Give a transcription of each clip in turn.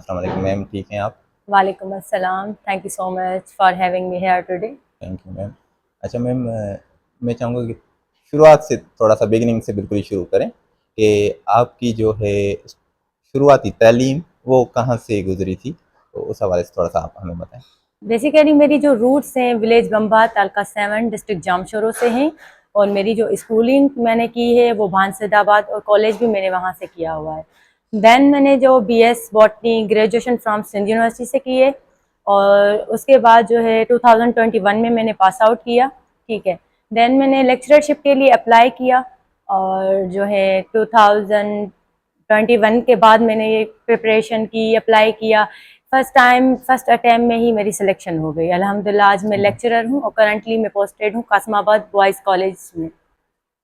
अस्सलाम वालेकुम मैम, ठीक हैं आप? वालेकुम अस्सलाम। Thank you so much for having me here today. Thank you ma'am. अच्छा मैम, मैं चाहूँगा कि शुरुआत से थोड़ा सा बिगिनिंग से बिल्कुल ही शुरू करें कि आपकी जो है शुरुआती तालीम वो कहाँ से गुजरी थी, तो उस हवाले से थोड़ा सा आप हमें बताएं। बेसिकली मेरी जो रूट्स हैं विलेज बम्बा तालका 7 डिस्ट्रिक्ट जामशोरो से हैं और मेरी जो स्कूलिंग मैंने की है वो भानसदाबाद और कॉलेज भी मैंने वहाँ से किया हुआ है। देन मैंने जो BS botany graduation from Sindh university से की है और उसके बाद जो है 2021 में मैंने पास आउट किया। ठीक है। देन मैंने लेक्चरशिप के लिए अप्लाई किया और जो है 2021 के बाद मैंने ये प्रिपरेशन की, अप्लाई किया। फर्स्ट अटैम्प्ट में ही मेरी सिलेक्शन हो गई अल्हम्दुलिल्लाह। आज मैं लेक्चरर हूँ और करंटली मैं पोस्टेड हूँ कासमाबाद बॉयज़ कॉलेज में।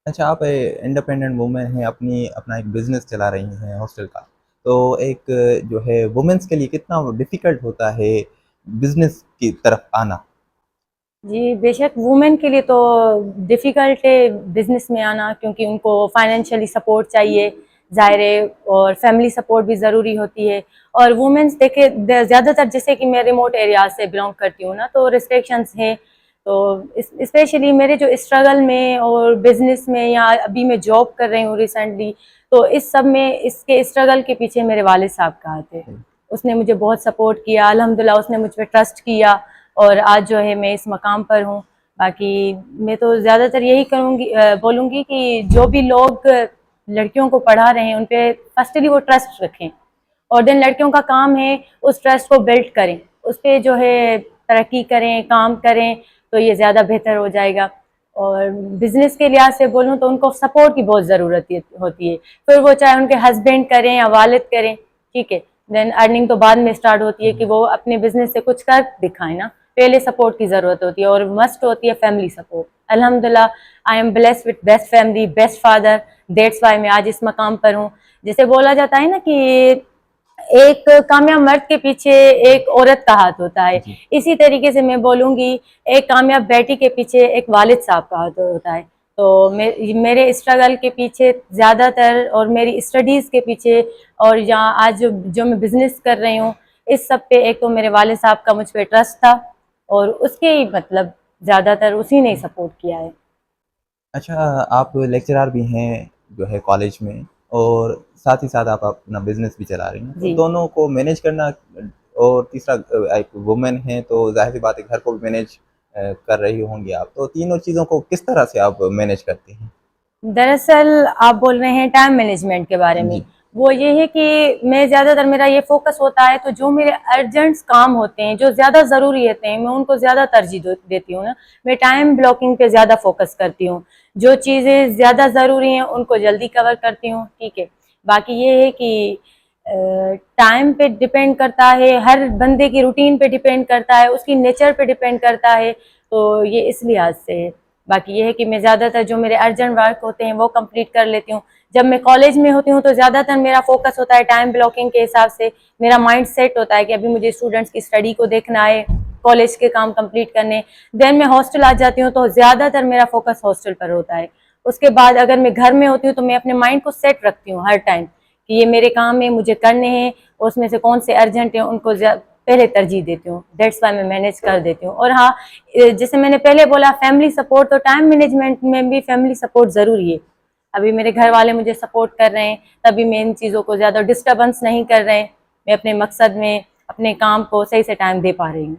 अच्छा, आप इंडिपेंडेंट वुमेन हैं, अपना एक बिजनेस चला रही हैं हॉस्टल का, तो एक जो है वुमेन्स के लिए कितना डिफिकल्ट होता है बिजनेस की तरफ आना? जी, बेशक वुमेन के लिए तो डिफ़िकल्ट है बिज़नेस में आना, क्योंकि उनको फाइनेंशियली सपोर्ट चाहिए, ज़ाहिर है, और फैमिली सपोर्ट भी ज़रूरी होती है। और वुमेन्स देखिए ज़्यादातर, जैसे कि मैं रिमोट एरिया से बिलोंग करती हूँ ना, तो रिस्ट्रिक्शंस हैं। तो स्पेशली मेरे जो स्ट्रगल में और बिज़नेस में, या अभी मैं जॉब कर रही हूँ रिसेंटली, तो इस सब में इसके स्ट्रगल के पीछे मेरे वालिद साहब का हाथ है। उसने मुझे बहुत सपोर्ट किया अल्हम्दुलिल्लाह, उसने मुझ पे ट्रस्ट किया और आज जो है मैं इस मकाम पर हूँ। बाकी मैं तो ज़्यादातर यही करूँगी, बोलूँगी कि जो भी लोग लड़कियों को पढ़ा रहे हैं उन पे फर्स्टली वो ट्रस्ट रखें, और देन लड़कियों का काम है उस ट्रस्ट को बिल्ड करें, उस पर जो है तरक्की करें, काम करें, तो ये ज़्यादा बेहतर हो जाएगा। और बिज़नेस के लिहाज से बोलूँ तो उनको सपोर्ट की बहुत ज़रूरत होती है, फिर वो चाहे उनके हस्बैंड करें या वालिद करें। ठीक है। देन अर्निंग तो बाद में स्टार्ट होती है कि वो अपने बिजनेस से कुछ कर दिखाएं ना, पहले सपोर्ट की ज़रूरत होती है और मस्ट होती है फैमिली सपोर्ट। अल्हम्दुलिल्लाह, I am blessed with best family, best father, that's why मैं आज इस मकाम पर हूँ। जैसे बोला जाता है ना कि एक कामयाब मर्द के पीछे एक औरत का हाथ होता है, इसी तरीके से मैं बोलूँगी एक कामयाब बेटी के पीछे एक वालिद साहब का हाथ होता है। तो मेरे स्ट्रगल के पीछे ज़्यादातर, और मेरी स्टडीज़ के पीछे, और यहाँ आज जो मैं बिज़नेस कर रही हूँ, इस सब पे एक तो मेरे वालिद साहब का मुझ पे ट्रस्ट था और उसके ही मतलब ज़्यादातर उसी ने सपोर्ट किया है। अच्छा, आप लेक्चरर भी हैं जो है कॉलेज में, और साथ ही साथ आप अपना बिजनेस भी चला रही हैं, तो जी। दोनों को मैनेज करना, और तीसरा एक वुमेन है तो जाहिर सी बात है घर को भी मैनेज कर रही होंगी आप, तो तीनों चीज़ों को किस तरह से आप मैनेज करती हैं? दरअसल आप बोल रहे हैं टाइम मैनेजमेंट के बारे में। जी। वो ये है कि मैं ज़्यादातर, मेरा ये फोकस होता है, तो जो मेरे अर्जेंट्स काम होते हैं, जो ज़्यादा ज़रूरी होते हैं, मैं उनको ज़्यादा तरजीह देती हूँ ना। मैं टाइम ब्लॉकिंग पे ज़्यादा फोकस करती हूँ, जो चीज़ें ज़्यादा ज़रूरी हैं उनको जल्दी कवर करती हूँ। ठीक है। बाकी ये है कि टाइम पे डिपेंड करता है, हर बंदे की रूटीन पे डिपेंड करता है, उसकी नेचर पे डिपेंड करता है, तो ये इस लिहाज से है। बाकी ये है कि मैं ज़्यादातर जो मेरे अर्जेंट वर्क होते हैं वो कंप्लीट कर लेती हूँ। जब मैं कॉलेज में होती हूँ तो ज़्यादातर मेरा फोकस होता है टाइम ब्लॉकिंग के हिसाब से, मेरा माइंड सेट होता है कि अभी मुझे स्टूडेंट्स की स्टडी को देखना है, कॉलेज के काम कंप्लीट करने। देन मैं हॉस्टल आ जाती हूँ तो ज़्यादातर मेरा फोकस हॉस्टल पर होता है। उसके बाद अगर मैं घर में होती हूँ तो मैं अपने माइंड को सेट रखती हूँ हर टाइम कि ये मेरे काम है, मुझे करने हैं, उसमें से कौन से अर्जेंट हैं उनको पहले तरजीह देती हूँ। दैट्स वाई मैं मैनेज कर देती हूँ। और हाँ, जैसे मैंने पहले बोला फैमिली सपोर्ट, तो टाइम मैनेजमेंट में भी फैमिली सपोर्ट ज़रूरी है। अभी मेरे घर वाले मुझे सपोर्ट कर रहे हैं, तभी मैं इन चीज़ों को ज़्यादा डिस्टर्बेंस नहीं कर रहे हैं, मैं अपने मकसद में अपने काम को सही से टाइम दे पा रही हूँ।